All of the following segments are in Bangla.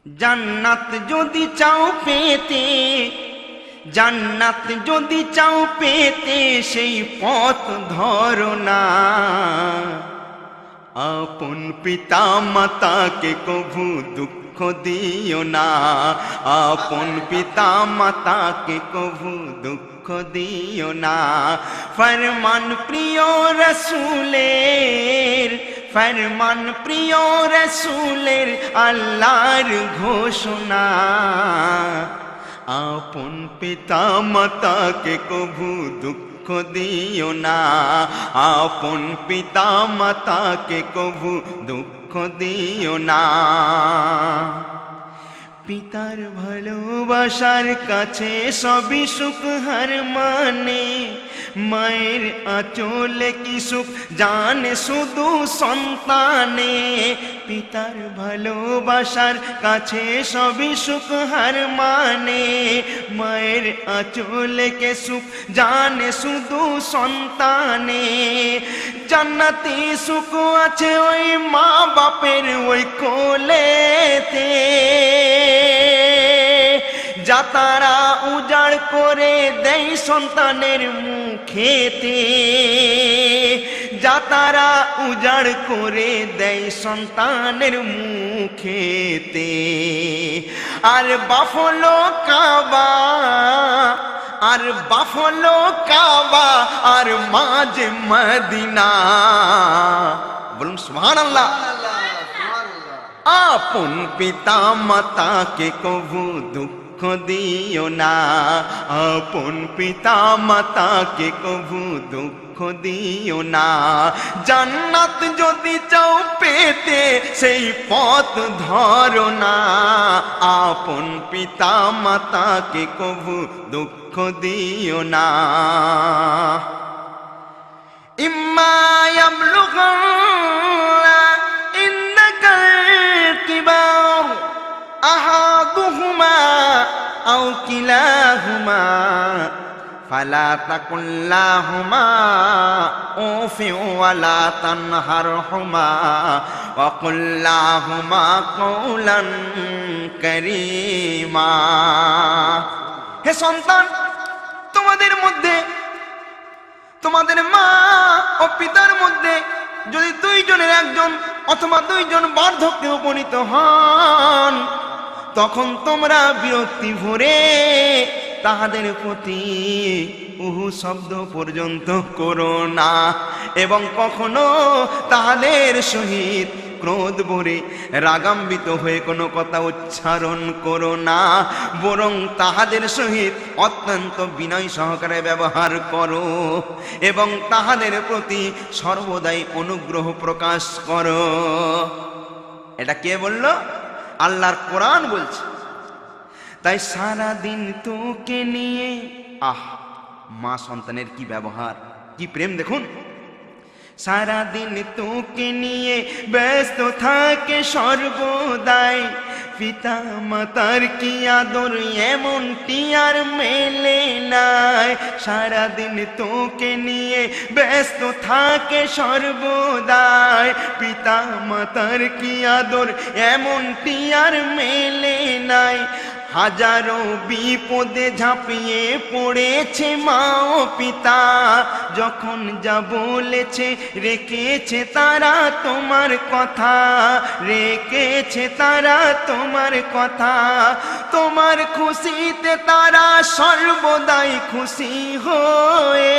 জান্নাত যদি চাও পেতে, জান্নাত যদি চাও পেতে, সেই পথ ধরো না। আপন পিতা মাতাকে কভু দুঃখ দিও না, আপন পিতা মাতাকে কভু দুঃখ দিও না। ফরমান প্রিয় রসুলের, ফরমান প্রিয় রসুলের, আল্লাহর ঘোষণা। আপন পিতা মাতাকে কভু দুঃখ দিও না, আপন পিতা মাতাকে কভু দুঃখ দিও না। পিতার ভালোবাসার কাছে সবই সুখ হার মানে, মায়ের আঁচলে কি সুখ জানে শুধু সন্তানে। পিতার ভালোবাসার কাছে সবই সুখ হার মানে, মায়ের আঁচলে কে সুখ জানে শুধু সন্তানে। জান্নাতি সুখ আছে ওই মা বাপের ওই কোলেতে, যা তারা উজাড় করে দেয় সন্তানের মুখেতে, যা তারা উজাড় করে দেয় সন্তানের মুখেতে। আর বাফলো কাবা, আর বাফলো কাবা, আর মাঝে মদিনা। বলুন সুবহানাল্লাহ। আপন পিতা মাতাকে কভু দুঃখ দিও না, আপন পিতা মাতাকে কভু দুঃখ দিও না। জান্নাত যদি চাও পেতে, সেই পথ ধরো না। আপন পিতা মাতাকে কভু দুঃখ দিও না। ইম্মা ইয়াবলুগান্না ইন্দাকাল কিবার আহাদুহুমা আও কিলাহুমা ফালা তাকুল লাহুমা উফিন ওয়ালা তানহারহুমা ওয়া কুল লাহুমা কওলান কারীমা। হে সন্তান, তোমাদের মধ্যে, তোমাদের মা ও পিতার মধ্যে যদি দুইজনের একজন অথবা দুইজন বার্ধক্যে উপনীত হন, তখন তোমরা বিরক্তি ভরে তাহাদের প্রতি উহু শব্দ পর্যন্ত করো না, এবং কখনো তাহাদের সহিত ক্রোধ ভরে রাগান্বিত হয়ে কোনো কথা উচ্চারণ করো না, বরং তাহাদের সহিত অত্যন্ত বিনয় সহকারে ব্যবহার করো এবং তাহাদের প্রতি সর্বদাই অনুগ্রহ প্রকাশ করো। এটা কে বলল? আল্লাহর কোরআন বলছে। তাই সারা দিন তোকে নিয়ে, আহ, মা সন্তানের কি ব্যবহার, কি প্রেম দেখুন। সারা দিন তোকে নিয়ে ব্যস্ত থাকে সর্বদাই, পিতা মাতার কি আদর এমনটি আর মেলে নাই। সারা দিন তোকে নিয়ে ব্যস্ত থাকে সর্বদাই, পিতা মাতার কি আদর এমনটি আর মেলে নাই। হাজারো বিপদে ঝাঁপিয়ে পড়েছে মা ও পিতা, যখন যা বলেছে রেখেছে তারা তোমার কথা, রেখেছে তারা তোমার কথা। তোমার খুশিতে তারা সর্বদাই খুশি হয়ে,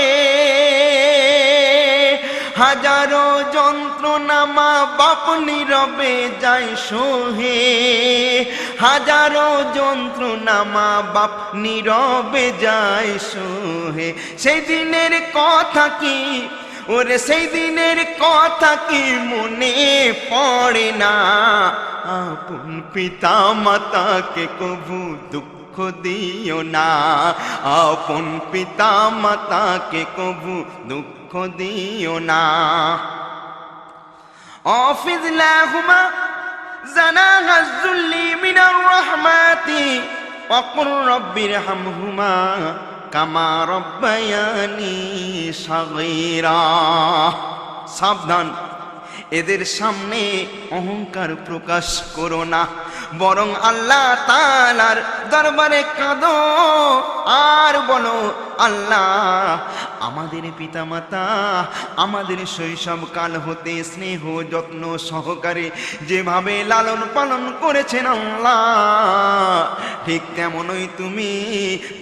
হাজারো যন্ত্রণা মা বাপ নীরবে যায় সহে, হাজারো যন্ত্রণা মা বাপ নীরবে যায় সহে। সেই দিনের কথা কি, ওরে সেই দিনের কথা কি মনে পড়ে না? আপন পিতা মাতাকে কভু দুঃখ দিও না, আপন পিতা মাতাকে কভু দুঃখ দিও না। আফিজ লাহুমা জানাহা যুল্লি মিনার রাহমাতি ওয়া কুর রাব্বিরহামহুমা কামা রাব্বায়ানি সাগীরা। সাবধান, এদের সামনে অহংকার প্রকাশ করো না, বরং আল্লাহ তাআলার দরবারে কাঁদো আর বলো, আল্লাহ আমাদের পিতামাতা আমাদের শৈশবকাল হতে স্নেহ যত্ন সহকারে যেভাবে লালন পালন করেছেন আল্লাহ, ঠিক তেমনই তুমি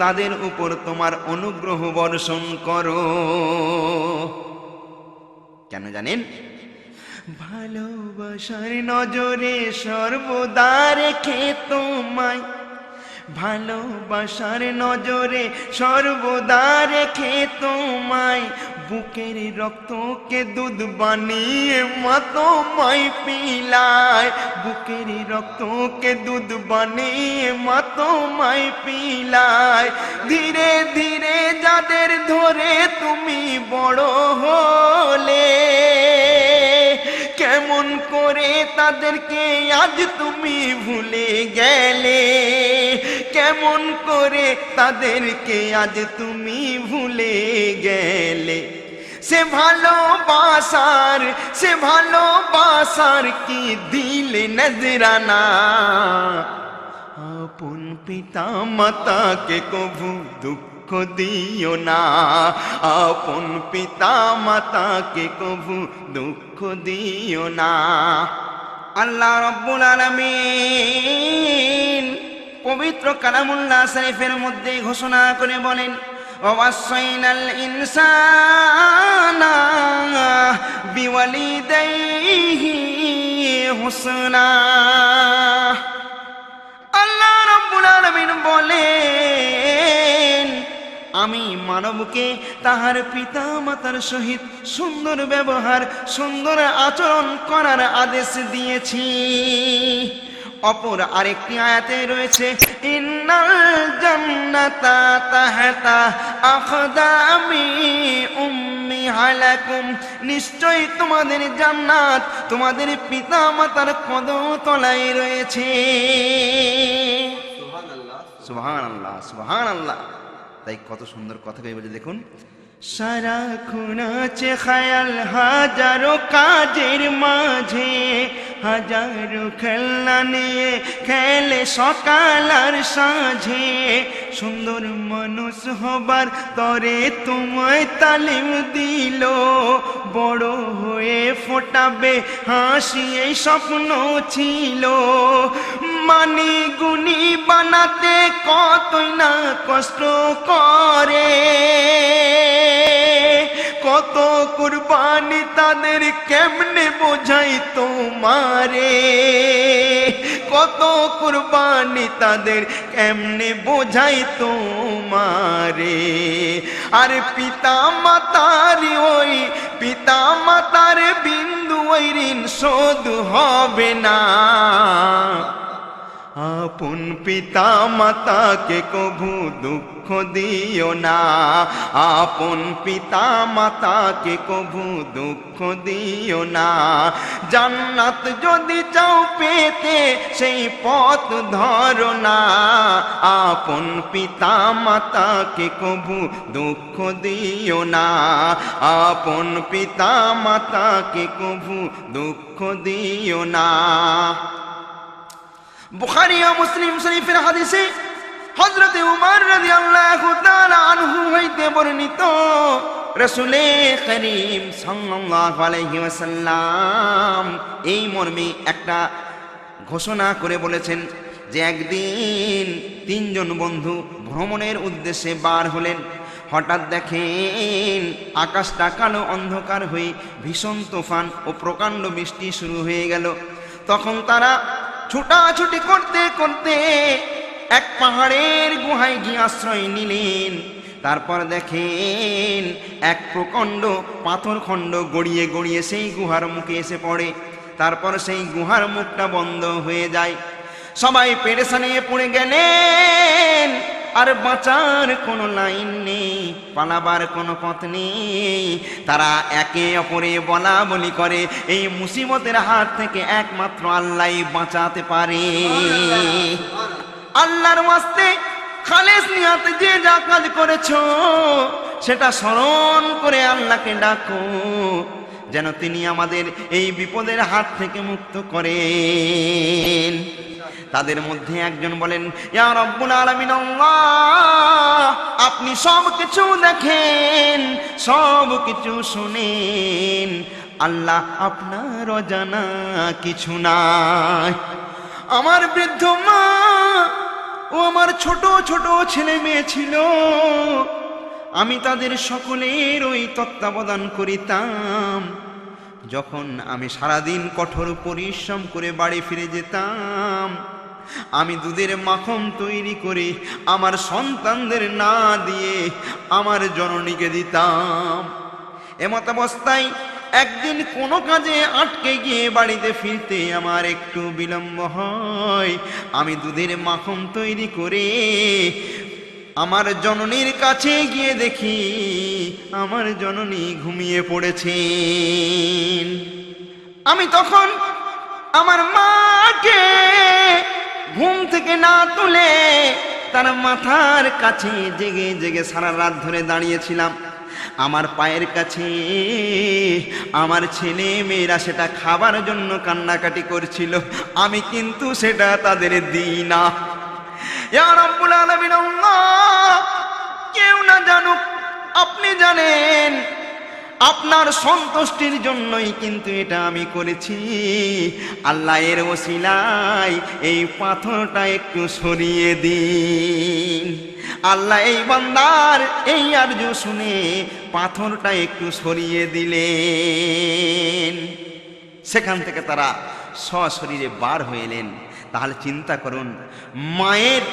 তাদের উপর তোমার অনুগ্রহ বর্ষণ করো। কেন জানেন? ভালোবাসার নজরে সর্বদা রেখে তোমায়, ভালোবাসার নজরে সর্বদা রেখে তোমায়, বুকের রক্তকে দুধ বানিয়ে মা তোমায় পিলায়, বুকের রক্তকে দুধ বানিয়ে মা তোমায় পিলায়। ধীরে ধীরে যাদের ধরে তুমি বড় হলে, কেমন করে তাদেরকে আজ তুমি ভুলে গেলে, কেমন করে তাদেরকে আজ তুমি ভুলে গেলে। সে ভালোবাসার কি দিলে নজরানা, আপন পিতা মাতাকে কভু দুঃখ দিও না, আপন পিতা মাতাকে কভু দুঃখ দিও না। আল্লাহ রাব্বুল আলামিন পবিত্র কালামুল্লাহ শরীফের মধ্যে ঘোষণা করে বলেন, ওয়াসাইনাল ইনসানা বিওয়ালিদাইহি হুসনা। আল্লাহ রাব্বুল আলামিন বলেন, আমি মানবকে তাহার পিতা মাতার সহিত সুন্দর ব্যবহার সুন্দর আচরণ করার আদেশ দিয়েছি। অপর আরেকটি আয়াতে রয়েছে, ইন্নাল জান্নাতা তাহতা আকদামি উম্মিহালাকুম, নিশ্চয় তোমাদের জান্নাত তোমাদের পিতা মাতার পদতলায় রয়েছে। সুবহানাল্লাহ সুবহানাল্লাহ সুবহানাল্লাহ। তাই কত সুন্দর কথা বলে দেখুন, সারাক্ষণ আছে খেয়াল হাজারো কাজের মাঝে, হাজারো খেলনা নিয়ে খেলে সকাল আর সাঁঝে, সুন্দর মানুষ হবার তরে তোমায় তালিম দিল, বড় হয়ে ফোটাবে হাসি এই স্বপ্ন ছিল। মানি গুণী বানাতে কতই না কষ্ট করে, কত কুরবানি তাদের কেমনে বোঝাই তোমারে, কত কুরবানি তাদের কেমনে বোঝাই তোমারে। আর পিতা মাতার বিন্দু ওই ঋণ শোধ হবে না, আপন পিতা মাতাকে কভু দুঃখ দিও না, আপন পিতা মাতাকে কভু দুঃখ দিও না। জান্নাত যদি চাও পেতে সেই পথ ধরো না, আপন পিতা মাতাকে কভু দুঃখ দিও না, আপন পিতা মাতাকে কভু দুঃখ দিও না। বুখারী ও মুসলিম শরীফের হাদিসে হযরত উমর রাদিয়াল্লাহু তাআলা আনহু হইতে বর্ণিত, রাসূল করিম সাল্লাল্লাহু আলাইহি ওয়াসাল্লাম এই মর্মে একটা ঘোষণা করে বলেছেন যে একদিন তিনজন বন্ধু ভ্রমণের উদ্দেশ্যে বার হলেন। হঠাৎ দেখেন আকাশটা কালো অন্ধকার হয়ে ভীষণ তুফান ও প্রকাণ্ড বৃষ্টি শুরু হয়ে গেল। তখন তারা ছুটাছুটি করতে করতে এক পাহাড়ের গুহায় গিয়ে আশ্রয় নিলেন। তারপর দেখেন এক প্রকাণ্ড পাথরখণ্ড গড়িয়ে গড়িয়ে সেই গুহার মুখে এসে পড়ে। তারপর সেই গুহার মুখটা বন্ধ হয়ে যায়। সবাই পেরেশানি পড়ে গেলেন, আর বাঁচার কোনো লাইন নেই, পালাবার কোনো পথ নেই। তারা একে অপরে বলা বলি করে এই মুসিবতের হাত থেকে একমাত্র আল্লাহই বাঁচাতে পারে। আল্লাহর ওয়াস্তে খালেস নিয়াতে যে যা কাজ করেছো সেটা স্মরণ করে আল্লাহকে ডাকো। যেন তিনি আমাদের এই বিপদের হাত থেকে মুক্ত করেন। তাদের মধ্যে একজন বলেন, ইয়া রব্বুল আলামিন আল্লাহ, আপনি সব কিছু দেখেন, সব কিছু শুনেন, আল্লাহ আপনার অজানা কিছু নাই। আমার বৃদ্ধ মা ও আমার ছোট ছোট ছেলে মেয়ে ছিল, আমি তাদের সকলের ওই তত্ত্বাবধান করিতাম। যখন আমি সারাদিন কঠোর পরিশ্রম করে বাড়ি ফিরে যেতাম, আমি দুধের মাখন তৈরি করে আমার সন্তানদের না দিয়ে আমার জননীকে দিতাম। এমত অবস্থায় একদিন কোনো কাজে আটকে গিয়ে বাড়িতে ফিরতে আমার একটু বিলম্ব হয়। আমি দুধের মাখন তৈরি করে আমার জননীর কাছে গিয়ে দেখি আমার জননী ঘুমিয়ে পড়েছেন। আমি তখন আমার মাকে ঘুম থেকে না তুলে তার মাথার কাছে জেগে জেগে সারা রাত ধরে দাঁড়িয়েছিলাম। আমার পায়ের কাছে আমার ছেলে মেয়েরা সেটা খাবার জন্য কান্নাকাটি করছিল, আমি কিন্তু সেটা তাদের দিই না। ইয়া রাব্বুল আলামিন আল্লাহ, কেউ না জানুক, আপনি জানেন, আপনার সন্তুষ্টির জন্যই কিন্তু এটা আমি করেছি। আল্লাহ, এর ওসিলায় এই পাথরটা একটু সরিয়ে দিন। আল্লাহ এই বান্দার এই আরজু শুনে পাথরটা একটু সরিয়ে দিলেন। সেখান থেকে তারা সশরীরে বার হয়ে এলেন। তাহলে চিন্তা করুন, মায়ের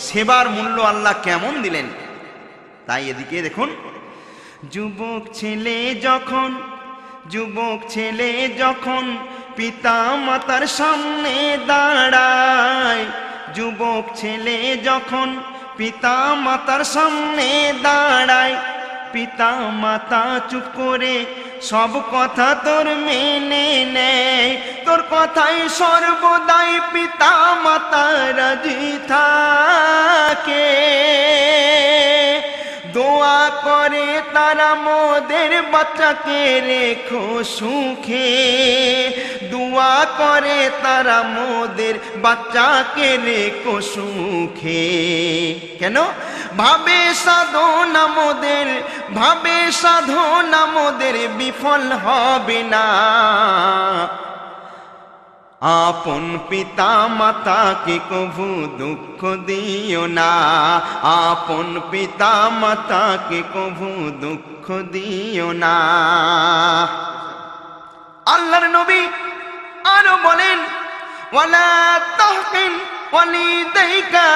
সেবার মূল্য আল্লাহ কেমন দিলেন। তাই এদিকে দেখুন, যুবক ছেলে যখন পিতা মাতার সামনে দাঁড়ায়, যুবক ছেলে যখন পিতা মাতার সামনে দাঁড়ায়, পিতা মাতা চুপ করে সব কথা তোর মেনে নেয়, তোর কথাই সর্বদাই পিতা মাতা রাজি থাকে। দোয়া করে তারা মোদের বাচ্চাকে রেখো সুখে, দোয়া করে তারা মোদের বাচ্চাকে রেখো সুখে। কেন? ভাবে সাধনা মোদের বিফল হবে না। আপন পিতা মাতাকে কভু দুঃখ দিও না, আপন পিতা মাতাকে কভু দুঃখ দিও না। আল্লাহর নবী আরো বলেন, ওয়ালা তাহকিন ওয়ালিদাইকা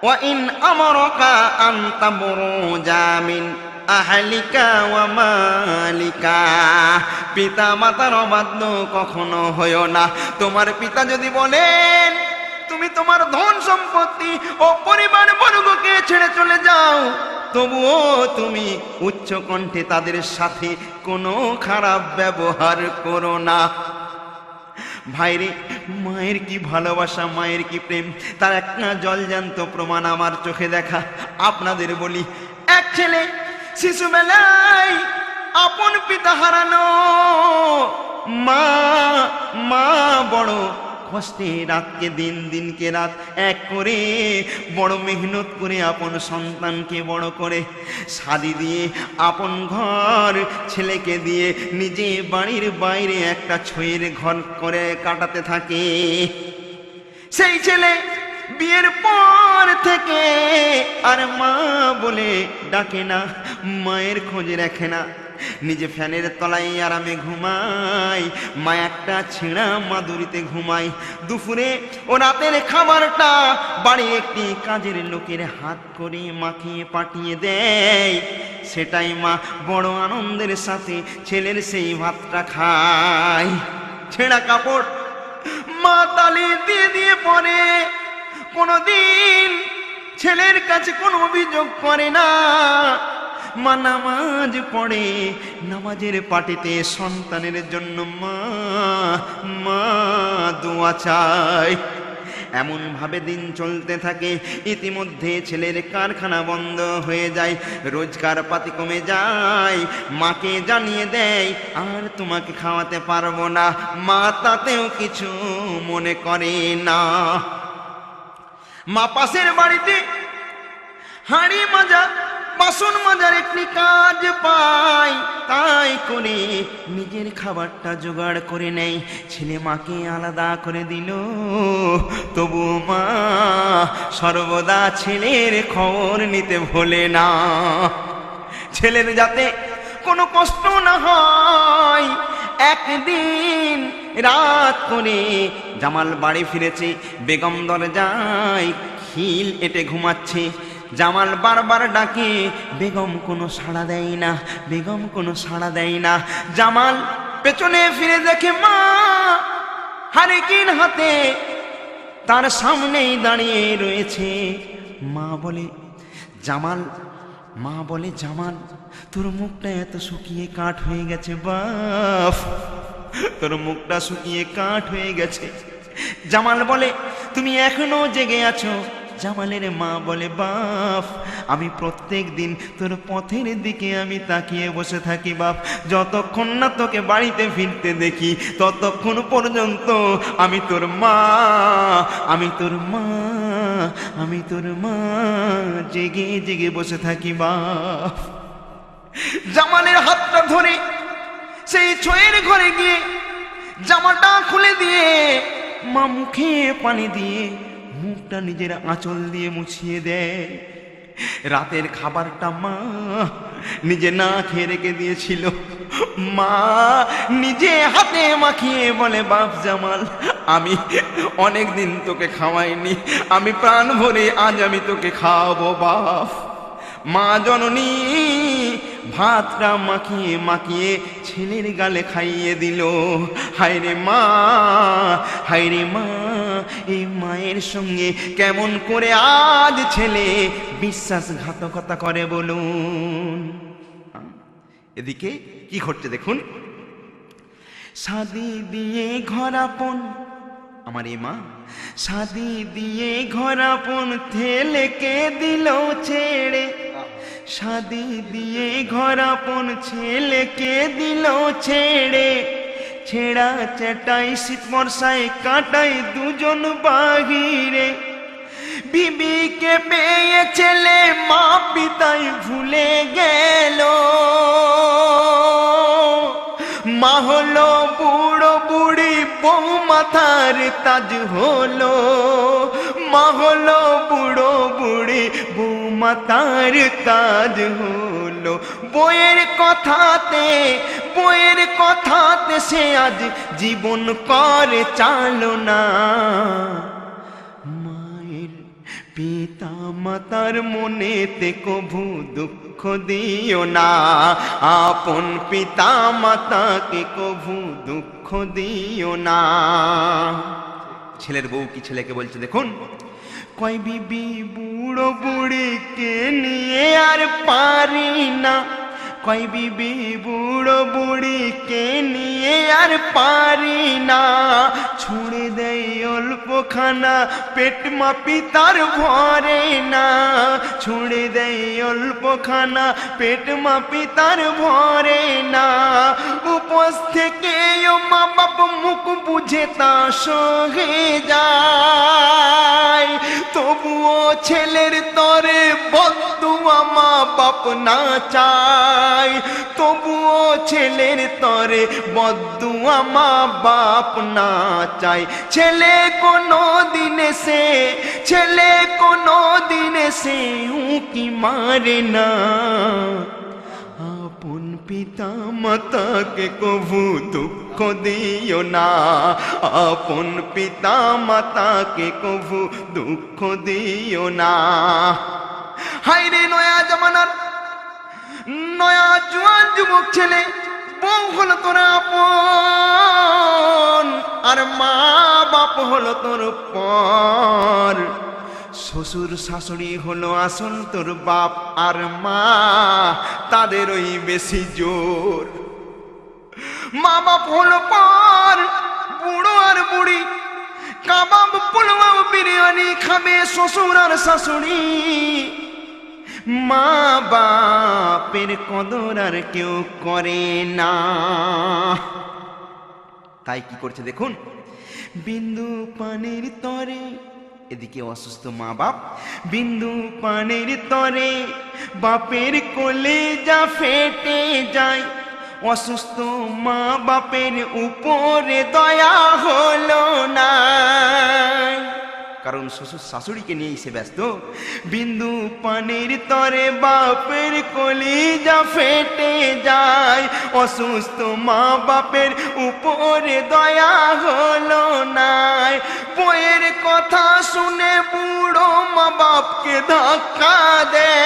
ওয়া ইন আমারাকা আন তাবরুজা মিন আহলিকা ওয়া মালিকা। পিতা মাতার অবাধ্য কখনো হয়ো না। তোমার পিতা যদি বলেন তুমি তোমার ধন সম্পত্তি ও পরিবার বর্গকে ছেড়ে চলে যাও, তবুও তুমি উচ্চ কণ্ঠে তাদের সাথে কোনো খারাপ ব্যবহার করো না। ভাইরে, মায়ের কি ভালোবাসা, মায়ের কি প্রেম, তার একটা জলজান্ত প্রমাণ আমার চোখে দেখা। আপনাদের বলি, এক ছেলে শিশুবেলায় আপন পিতা হারানো, মা বড় কষ্টে রাতকে দিনকে রাত এক করে বড় মেহনত করে আপন সন্তানকে বড় করে শাদি দিয়ে আপন ঘর ছেলেকে দিয়ে নিজে বাড়ির বাইরে একটা ছয়ের ঘর করে কাটাতে থাকে। সেই ছেলে বিয়ের পর থেকে আর মা বলে ডাকে না, মায়ের খোঁজ রাখে না। নিজে ফ্যানের তলায় আরামে ঘুমায়, মা একটা ছেঁড়া মাদুরিতে ঘুমায়। দুপুরে ও রাতের খাবারটা বাড়ি একটি কাজের লোকের হাত করে মাকে পাঠিয়ে দেয়। সেটাই মা বড় আনন্দের সাথে ছেলের সেই ভাতটা খায়। ছেঁড়া কাপড় মা তালি দিয়ে দিয়ে পরে, কোনদিন ছেলের কাছে কোনো অভিযোগ করে না। মা নামাজ পড়ে, নামাজের পাটিতে সন্তানের জন্য মা দোয়া চায়। এমন ভাবে দিন চলতে থাকে, ইতিমধ্যে ছেলের কারখানা বন্ধ হয়ে যায়, রোজগার পাতি কমে যায়। মাকে জানিয়ে দেয় আর তোমাকে খাওয়াতে পারবো না। মা তাতেও কিছু মনে করে না। মা পাশের বাড়িতে হাঁড়ি মাজা বাসন মাজার একটি কাজ পায়, তাই করে নিজের খাবারটা জোগাড় করে নেয়। ছেলে মাকে আলাদা করে দিল, তবু মা সর্বদা ছেলের খবর নিতে ভোলে না। ছেলের যাতে কোনো কষ্ট না হয়, একদিন রাত করে জামাল বাড়ি ফিরেছে। বেগম দরজায় খিল এঁটে ঘুমাচ্ছে। জামাল বারবার ডাকে, বেগম কোনো সাড়া দেয় না, বেগম কোনো সাড়া দেয় না। জামাল পেছনে ফিরে দেখে মা হারিকেন হাতে তার সামনেই দাঁড়িয়ে রয়েছে। মা বলে জামাল, মা বলে জামাল, তোর মুখটা এত শুকিয়ে কাঠ হয়ে গেছে বাপ, তোর মুখটা শুকিয়ে কাঠ হয়ে গেছে। জামাল বলে তুমি এখনো জেগে আছো? জামালের মা বলে বাপ, আমি প্রত্যেক দিন তোর পথের দিকে আমি তাকিয়ে বসে থাকি বাপ, যতক্ষণ না তোকে বাড়িতে ফিরতে দেখি ততক্ষণ পর্যন্ত আমি তোর মা, আমি তোর মা, আমি তোর মা জেগে জেগে বসে থাকি বাপ। জামালের হাতটা ধরে সেই ছয়ের ঘরে গিয়ে জামাটা খুলে দিয়ে মা মুখে পানি দিয়ে মুখটা নিজের আঁচল দিয়ে মুছিয়ে দেয়। রাতের খাবারটা মা নিজে না খেয়ে রেখে দিয়েছিল। মা নিজে হাতে মাখিয়ে বলে বাপ জামাল, আমি অনেক দিন তোকে খাওয়াইনি, আমি প্রাণ ভরে আজ আমি তোকে খাওয়াবো বাপ। মা জননী ভাতটা মাখিয়ে মাখিয়ে ছেলের গালে খাইয়ে দিল। হায়রে মা, হায়রে মা, এই মায়ের সঙ্গে কেমন করে আজ ছেলে বিশ্বাসঘাতকতা করে বলুন। এদিকে কি ঘটছে দেখুন। শাদি দিয়ে ঘরাপন, আমার এই মা শাদি দিয়ে ঘরাপন ছেলেকে দিল ছেড়ে, শাদি দিয়ে ঘরাপন ছেলেকে দিল ছেড়ে, ছেঁড়া চেটাই শীত বর্ষায় কাটাই দুজন বাহিরে। বিবিকে পেয়ে ছেলে মা পিতাই ভুলে গেল, মা হলো বুড়ো বুড়ি বউ মাথার তাজ হলো, মা হলো বুড়ো বুড়ি বউ মাথার তাজ হলো। বইয়ের কথাতে, বইয়ের কথাতে সে আজ জীবন করে চালনা। মায়ের পিতা মাতার মনেতে কভু দুঃখ দিও না, আপন পিতা মাতাকে কভু দুঃখ দিও না। ছেলের বউ কি ছেলেকে বলছে দেখুন। কয় বিবি বুড়ো বুড়িকে নিয়ে আর পারি না, কয় বিবি বুড়ো বুড়িকে নিয়ে আর পারি না, ছুঁড়ে দেয় অল্প খানা পেট মা পিতার ভরে না, ছুঁড়ে দেয় অল্প খানা পেট মা পিতার ভরে না। উপোস থেকে ও মা বাপ মুখ বুঝে তা সহে যায়, তবুও ছেলের তরে বদদুয়া মা বাপ না চায়, তবুও ছেলের তরে বদদুয়া মা বাপ না চায়। ছেলে কোনো দিনে সে, ছেলে কোনো দিনে সে উঁকি মারে না, আপন পিতা মাতাকে কভু দুঃখ দিও না, আপন পিতা মাতাকে কভু দুঃখ দিও না। হায়রে নয়া জামানার নয়া জোয়ান যুবক ছেলে, বউ হলো তোর আপন আর মা বাপ হলো তোর পর, শ্বশুর শাশুড়ি হলো আসল তোর বাপ আর মা তাদের ওই বেশি জোর। মা বাপ হলো পর, বুড়ো আর বুড়ি কাবাব পোলাও বিরিয়ানি খাবে শ্বশুর আর শাশুড়ি, মা বাপের কদর আর কেউ করে না। তাই কি করছে দেখুন, বিন্দু পানির তরে, এদিকে অসুস্থ মা বাপ, বিন্দু পানির তরে বাপের কলেজা ফেটে যায়, অসুস্থ মা বাপের উপরে দয়া হলো না, কারণ শ্বশুর শাশুড়িকে নিয়েই সে ব্যস্ত। বিন্দু পানির তরে বাপের কলিজা ফেটে যায়, অসুস্থ মা বাপের উপরে দয়া হলো না। বইয়ের কথা শুনে বুড়ো মা বাপকে ধাক্কা দেয়,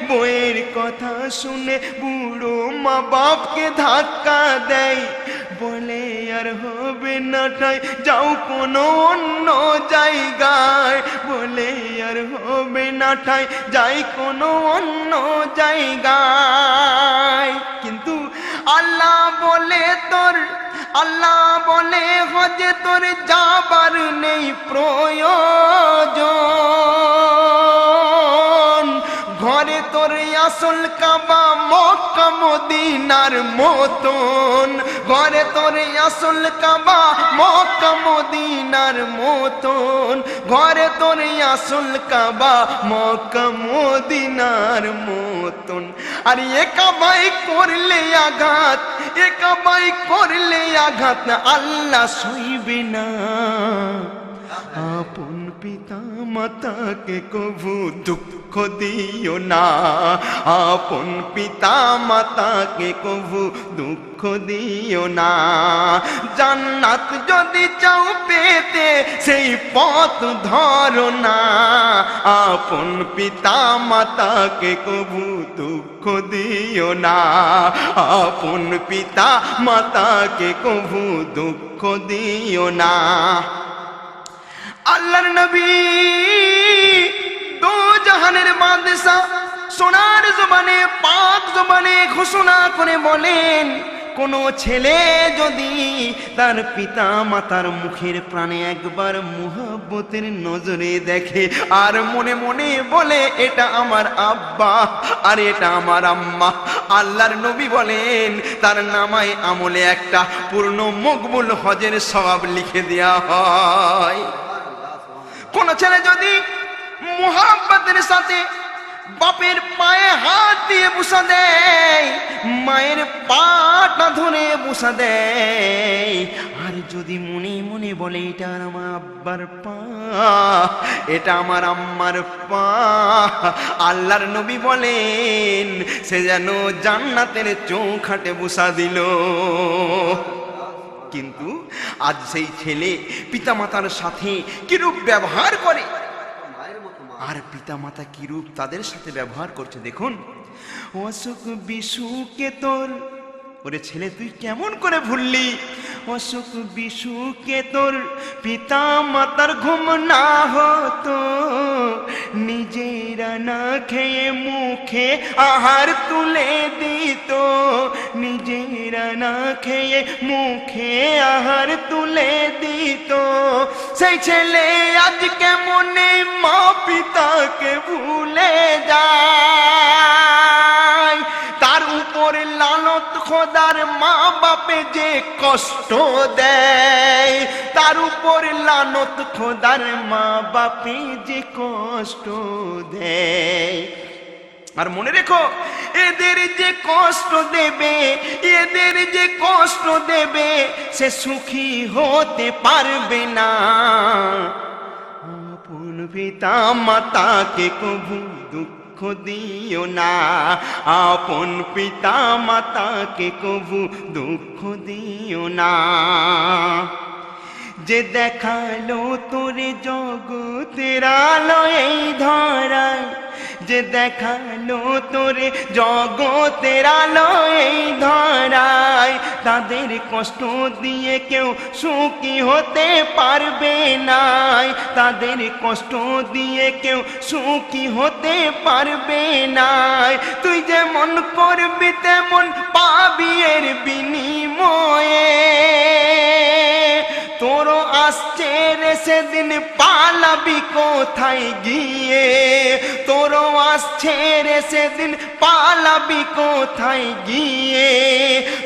বইয়ের কথা শুনে বুড়ো মা বাপকে ধাক্কা দেয়, বলে আর হবে না ঠাই যাও কোনো অন্য জায়গায়, বলে আর হবে না ঠাই যাই কোনো অন্য জায়গায়। কিন্তু আল্লাহ বলে তোর, আল্লাহ বলে হজে তোর যাবার নেই প্রয়োজন, ঘরে তোর আসল কাবা মক্কা মদিনার মতন, ঘরে তোর আসল কাবা মক্কা মদিনার মতন, ঘরে তোর আসল কাবা মক্কা মদিনার মতন। আর এ কাবাই করলে আঘাত, এ কাবাই করলে আঘাত আল্লাহ সইবে না। আপন পিতা মাতাকে কভু দুঃখ দিও না, আপন পিতা মাতাকে কভু দুঃখ দিও না। জান্নাত যদি চাও পেতে সেই পথ ধরো না, আপন পিতা মাতাকে কভু দুঃখ দিও না, আপন পিতা মাতাকে কভু দুঃখ দিও না। আল্লাহর নবী দো জাহানের বাদশা সোনার জবানে পাক জবানে ঘোষণা করে বলেন, কোন ছেলে যদি তার পিতা মাতার মুখের প্রাণে একবার মুহাব্বতের নজরে দেখে আর মনে মনে বলে এটা আমার আব্বা আর এটা আমার আম্মা, আল্লাহর নবী বলেন তার নামায় আমলে একটা পূর্ণ মকবুল হজের সওয়াব লিখে দেয়া হয়। কোন ছেলে যদি মুহাব্বতের সাথে বাপের পায়ে হাত দিয়ে বুসা দেয়, মায়ের পাটা ধরে বুসা দেয়, আর যদি মনে মনে বলে এটা আমার আব্বার পা, এটা আমার আম্মার পা, আল্লাহর নবী বলেন সে যেন জান্নাতের চৌখাটে বুসা দিল। কিন্তু আজ সেই ছেলে পিতামাতার সাথে কিরূপ ব্যবহার করে, আর পিতামাতা কিরূপ তাদের সাথে ব্যবহার করছে দেখুন। অসুখ বিসুখে তোর, ওরে ছেলে তুই কেমন করে ভুললি, অসুখ বিসুখে তোর পিতা মাতার ঘুম না হতো, নিজেরা না খেয়ে মুখে আহার তুলে দিত, নিজেরা না খেয়ে মুখে আহার তুলে দিত। সেই ছেলে আজ কেমনে মা পিতাকে ভুলে যায়, তার উপরে লানত খোদার মা বাপে যে কষ্ট দেয়, তার উপরে লানত খোদার মা বাপে যে কষ্ট দেয়। আর মনে রেখো এদের যে কষ্ট দেবে, এদের যে কষ্ট দেবে সে সুখী হতে পারবে না। আপন পিতা মাতাকে কভু দুঃখ দিও না, আপন পিতা মাতাকে কভু দুঃখ দিও না। যে দেখালো তোরে জগতের আলো এই ধরায়, যে দেখালো তোরে জগতের আলো এই ধরায়, তাদের কষ্ট দিয়ে কেউ সুখী হতে পারবে না, তাদের কষ্ট দিয়ে কেউ সুখী হতে পারবে না। তুই যেমন করবি তেমন পাবি এর বিনিময়ে, তোর আসছে রে সেদিন পালাবি কোথায় গিয়ে, তোরও আসছে রে সেদিন পালাবি কোথায় গিয়ে,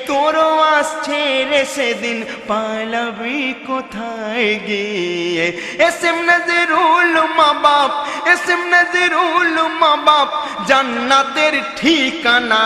তোরও আসছে রে সেদিন পালাবি কোথায় গিয়ে। এসএম নজরুল মা বাপ, এসএম নজরুল মা বাপ জান্নাতের ঠিকানা।